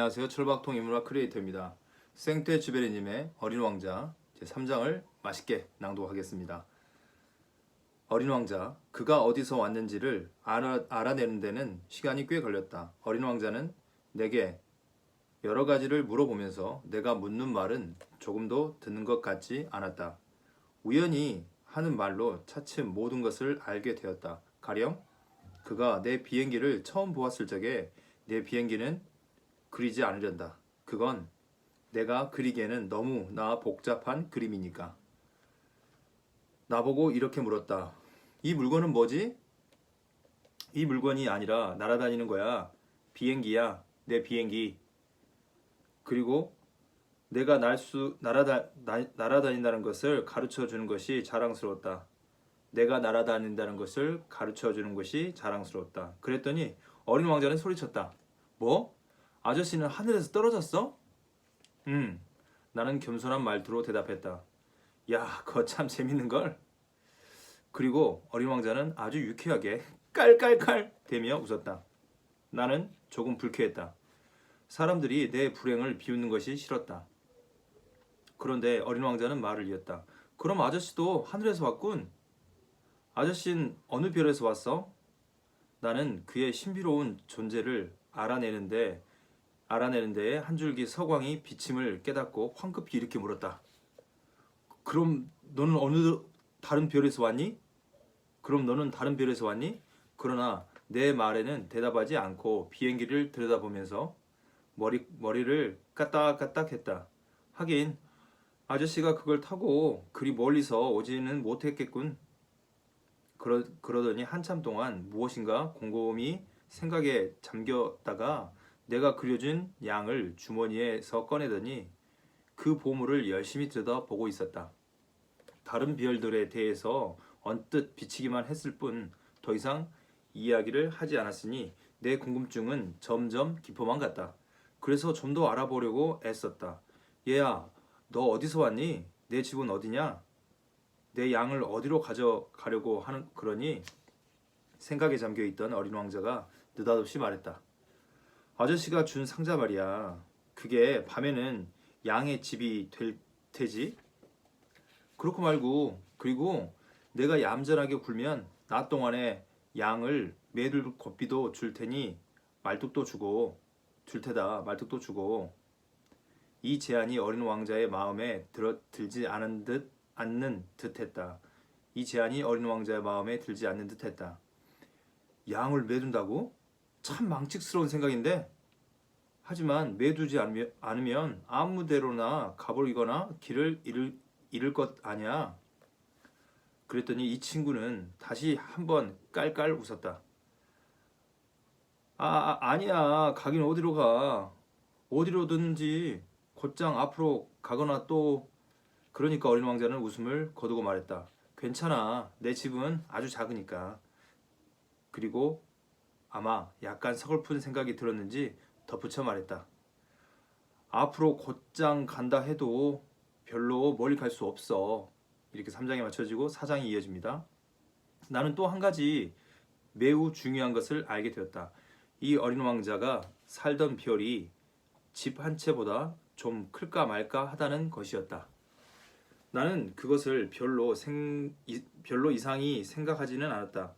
안녕하세요. 철박통 인문학 크리에이터입니다. 생떼쥐베리님의 어린 왕자 제3장을 맛있게 낭독하겠습니다. 어린 왕자, 그가 어디서 왔는지를 알아내는 데는 시간이 꽤 걸렸다. 어린 왕자는 내게 여러 가지를 물어보면서 내가 묻는 말은 조금도 듣는 것 같지 않았다. 우연히 하는 말로 차츰 모든 것을 알게 되었다. 가령 그가 내 비행기를 처음 보았을 적에 내 비행기는 그리지 않으련다. 그건 내가 그리기에는 너무나 복잡한 그림이니까. 나보고 이렇게 물었다. 이 물건은 뭐지? 이 물건이 아니라 날아다니는 거야. 비행기야. 내 비행기. 그리고 내가 날아다닌다는 것을 가르쳐 주는 것이 자랑스러웠다. 내가 날아다닌다는 것을 가르쳐 주는 것이 자랑스러웠다. 그랬더니 어린 왕자는 소리쳤다. 뭐? 아저씨는 하늘에서 떨어졌어? 나는 겸손한 말투로 대답했다. 야, 그거 참 재밌는걸? 그리고 어린 왕자는 아주 유쾌하게 깔깔깔 대며 웃었다. 나는 조금 불쾌했다. 사람들이 내 불행을 비웃는 것이 싫었다. 그런데 어린 왕자는 말을 이었다. 그럼 아저씨도 하늘에서 왔군? 아저씨는 어느 별에서 왔어? 나는 그의 신비로운 존재를 알아내는 데에 한 줄기 서광이 비침을 깨닫고 황급히 이렇게 물었다. 그럼 너는 다른 별에서 왔니? 그러나 내 말에는 대답하지 않고 비행기를 들여다보면서 머리를 까딱까딱 했다. 하긴 아저씨가 그걸 타고 그리 멀리서 오지는 못했겠군. 그러더니 한참 동안 무엇인가 곰곰이 생각에 잠겼다가 내가 그려준 양을 주머니에서 꺼내더니 그 보물을 열심히 들여다보고 있었다. 다른 별들에 대해서 언뜻 비치기만 했을 뿐 더 이상 이야기를 하지 않았으니 내 궁금증은 점점 깊어만 갔다. 그래서 좀 더 알아보려고 애썼다. 얘야, 너 어디서 왔니? 내 집은 어디냐? 내 양을 어디로 가져가려고 하는 그러니? 생각에 잠겨있던 어린 왕자가 느닷없이 말했다. 아저씨가 준 상자 말이야. 그게 밤에는 양의 집이 될 테지? 그렇고 말고, 그리고 내가 얌전하게 굴면 낮 동안에 양을 매둘 고삐도 줄 테니 말뚝도 주고. 이 제안이 어린 왕자의 마음에 들지 않는 듯했다. 양을 매둔다고? 참 망측스러운 생각인데? 하지만 매두지 않으면 아무데로나 가버리거나 길을 잃을 것 아니야. 그랬더니 이 친구는 다시 한번 깔깔 웃었다. 아니야. 가긴 어디로 가. 어디로든지 곧장 앞으로 가거나 또. 그러니까 어린 왕자는 웃음을 거두고 말했다. 괜찮아. 내 집은 아주 작으니까. 그리고 아마 약간 서글픈 생각이 들었는지 덧붙여 말했다. 앞으로 곧장 간다 해도 별로 멀리 갈 수 없어. 이렇게 3장이 맞춰지고 4장이 이어집니다. 나는 또 한 가지 매우 중요한 것을 알게 되었다. 이 어린 왕자가 살던 별이 집 한 채보다 좀 클까 말까 하다는 것이었다. 나는 그것을 별로 이상히 생각하지는 않았다.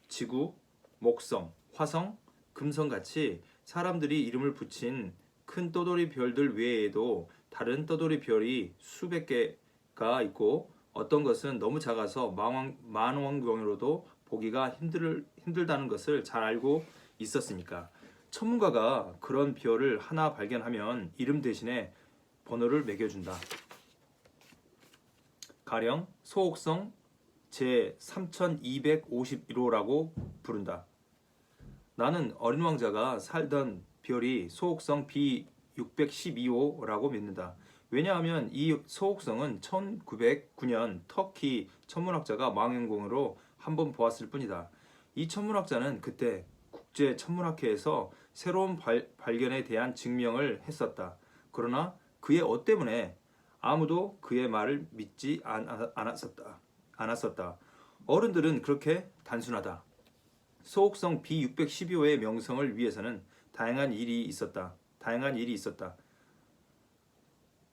지구, 목성, 화성, 금성같이 사람들이 이름을 붙인 큰 떠돌이 별들 외에도 다른 떠돌이 별이 수백 개가 있고 어떤 것은 너무 작아서 만원경으로도 보기가 힘들다는 것을 잘 알고 있었으니까 천문가가 그런 별을 하나 발견하면 이름 대신에 번호를 매겨준다. 가령 소옥성 제3251호라고 부른다. 나는 어린 왕자가 살던 별이 소옥성 B612호라고 믿는다. 왜냐하면 이 소옥성은 1909년 터키 천문학자가 망원경으로 한번 보았을 뿐이다. 이 천문학자는 그때 국제 천문학회에서 새로운 발견에 대한 증명을 했었다. 그러나 그의 엇 때문에 아무도 그의 말을 믿지 않았었다. 어른들은 그렇게 단순하다. 소옥성 B612호의 명성을 위해서는 다양한 일이 있었다. 다양한 일이 있었다.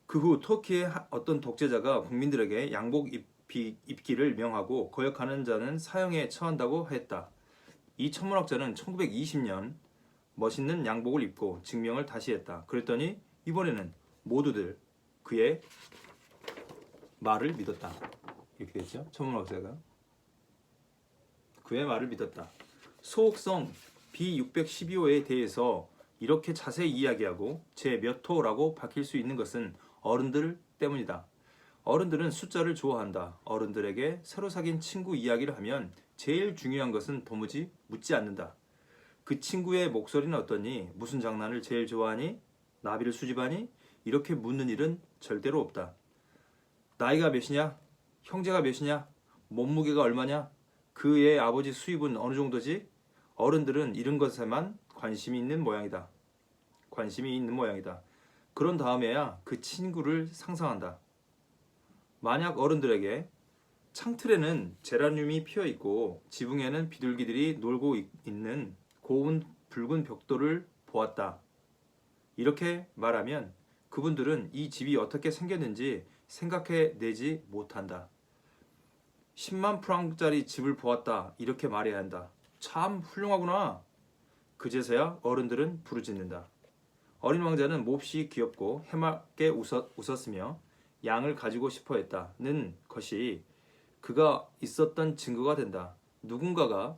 그 후 터키의 어떤 독재자가 국민들에게 양복 입기를 명하고 거역하는 자는 사형에 처한다고 했다. 이 천문학자는 1920년 멋있는 양복을 입고 증명을 다시 했다. 그랬더니 이번에는 모두들 그의 말을 믿었다. 이렇게 됐죠. 천문학자가 그의 말을 믿었다. 소옥성 B612호에 대해서 이렇게 자세히 이야기하고 제 몇 호라고 밝힐 수 있는 것은 어른들 때문이다. 어른들은 숫자를 좋아한다. 어른들에게 새로 사귄 친구 이야기를 하면 제일 중요한 것은 도무지 묻지 않는다. 그 친구의 목소리는 어떠니? 무슨 장난을 제일 좋아하니? 나비를 수집하니? 이렇게 묻는 일은 절대로 없다. 나이가 몇이냐? 형제가 몇이냐? 몸무게가 얼마냐? 그의 아버지 수입은 어느 정도지? 어른들은 이런 것에만 관심이 있는 모양이다. 그런 다음에야 그 친구를 상상한다. 만약 어른들에게 창틀에는 제라늄이 피어 있고 지붕에는 비둘기들이 놀고 있는 고운 붉은 벽돌을 보았다. 이렇게 말하면 그분들은 이 집이 어떻게 생겼는지 생각해내지 못한다. 10만 프랑짜리 집을 보았다. 이렇게 말해야 한다. 참 훌륭하구나. 그제서야 어른들은 부르짖는다. 어린 왕자는 몹시 귀엽고 해맑게 웃었으며 양을 가지고 싶어 했다는 것이 그가 있었던 증거가 된다. 누군가가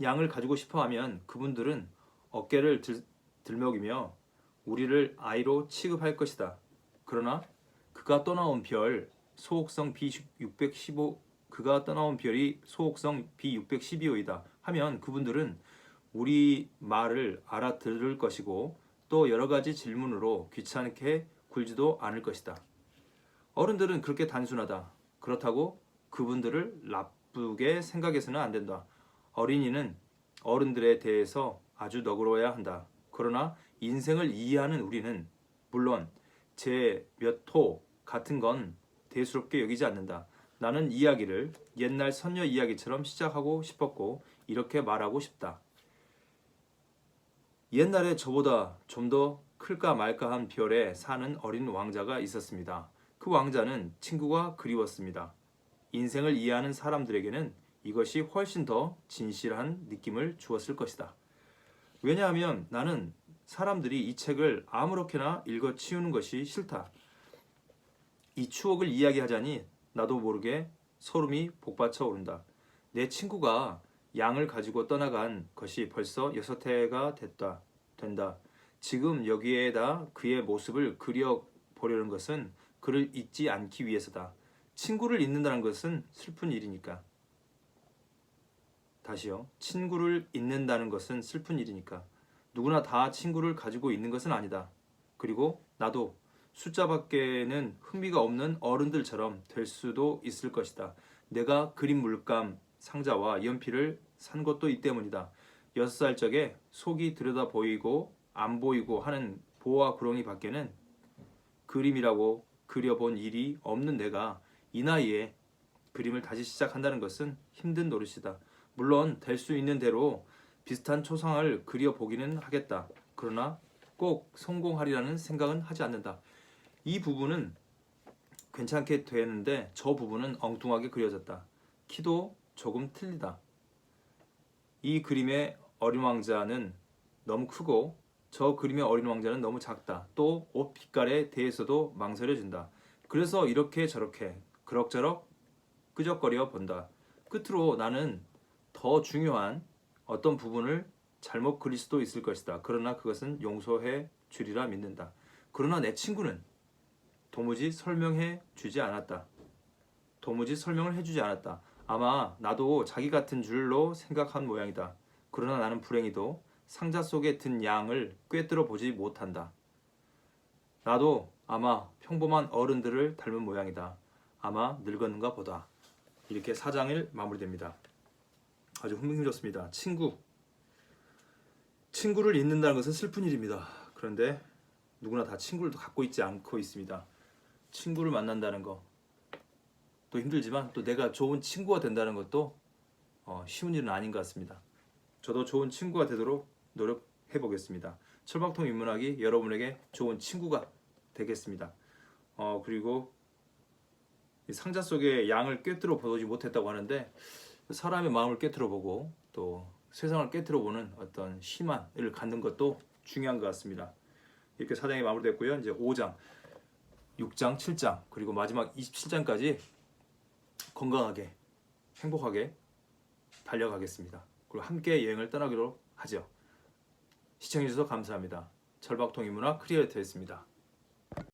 양을 가지고 싶어 하면 그분들은 어깨를 들먹이며 우리를 아이로 취급할 것이다. 그러나 그가 떠나온 별 소옥성 B615 그가 떠나온 별이 소옥성 B612호이다 하면 그분들은 우리 말을 알아들을 것이고 또 여러 가지 질문으로 귀찮게 굴지도 않을 것이다. 어른들은 그렇게 단순하다. 그렇다고 그분들을 나쁘게 생각해서는 안 된다. 어린이는 어른들에 대해서 아주 너그러워야 한다. 그러나 인생을 이해하는 우리는 물론 제 몇 호 같은 건 대수롭게 여기지 않는다. 나는 이야기를 옛날 선녀 이야기처럼 시작하고 싶었고 이렇게 말하고 싶다. 옛날에 저보다 좀 더 클까 말까 한 별에 사는 어린 왕자가 있었습니다. 그 왕자는 친구가 그리웠습니다. 인생을 이해하는 사람들에게는 이것이 훨씬 더 진실한 느낌을 주었을 것이다. 왜냐하면 나는 사람들이 이 책을 아무렇게나 읽어 치우는 것이 싫다. 이 추억을 이야기하자니 나도 모르게 소름이 복받쳐 오른다. 내 친구가 양을 가지고 떠나간 것이 벌써 6해가 된다. 지금 여기에다 그의 모습을 그려보려는 것은 그를 잊지 않기 위해서다. 친구를 잊는다는 것은 슬픈 일이니까. 다시요. 친구를 잊는다는 것은 슬픈 일이니까. 누구나 다 친구를 가지고 있는 것은 아니다. 그리고 나도 숫자밖에는 흥미가 없는 어른들처럼 될 수도 있을 것이다. 내가 그림 물감 상자와 연필을 산 것도 이 때문이다. 6살 적에 속이 들여다 보이고 안 보이고 하는 보와 구렁이 밖에는 그림이라고 그려본 일이 없는 내가 이 나이에 그림을 다시 시작한다는 것은 힘든 노릇이다. 물론 될 수 있는 대로 비슷한 초상을 그려보기는 하겠다. 그러나 꼭 성공하리라는 생각은 하지 않는다. 이 부분은 괜찮게 되는데 저 부분은 엉뚱하게 그려졌다. 키도 조금 틀리다. 이 그림의 어린 왕자는 너무 크고 저 그림의 어린 왕자는 너무 작다. 또 옷 빛깔에 대해서도 망설여진다. 그래서 이렇게 저렇게 그럭저럭 끄적거려 본다. 끝으로 나는 더 중요한 어떤 부분을 잘못 그릴 수도 있을 것이다. 그러나 그것은 용서해 주리라 믿는다. 그러나 내 친구는 도무지 설명을 해주지 않았다. 아마 나도 자기 같은 줄로 생각한 모양이다. 그러나 나는 불행히도 상자 속에 든 양을 꿰뚫어 보지 못한다. 나도 아마 평범한 어른들을 닮은 모양이다. 아마 늙었는가 보다. 이렇게 4장을 마무리됩니다. 아주 흥미롭습니다. 친구를 잊는다는 것은 슬픈 일입니다. 그런데 누구나 다 친구를 갖고 있지 않고 있습니다. 친구를 만난다는 거 또 힘들지만 또 내가 좋은 친구가 된다는 것도 쉬운 일은 아닌 것 같습니다. 저도 좋은 친구가 되도록 노력해 보겠습니다. 철박통 인문학이 여러분에게 좋은 친구가 되겠습니다. 그리고 이 상자 속에 양을 꿰뚫어 보지 못했다고 하는데 사람의 마음을 꿰뚫어 보고 또 세상을 꿰뚫어 보는 어떤 희망을 갖는 것도 중요한 것 같습니다. 이렇게 4장이 마무리됐고요. 이제 5장, 6장, 7장 그리고 마지막 27장까지 건강하게 행복하게 달려가겠습니다. 그리고 함께 여행을 떠나기로 하죠. 시청해주셔서 감사합니다. 철박통 인문학 크리에이터였습니다.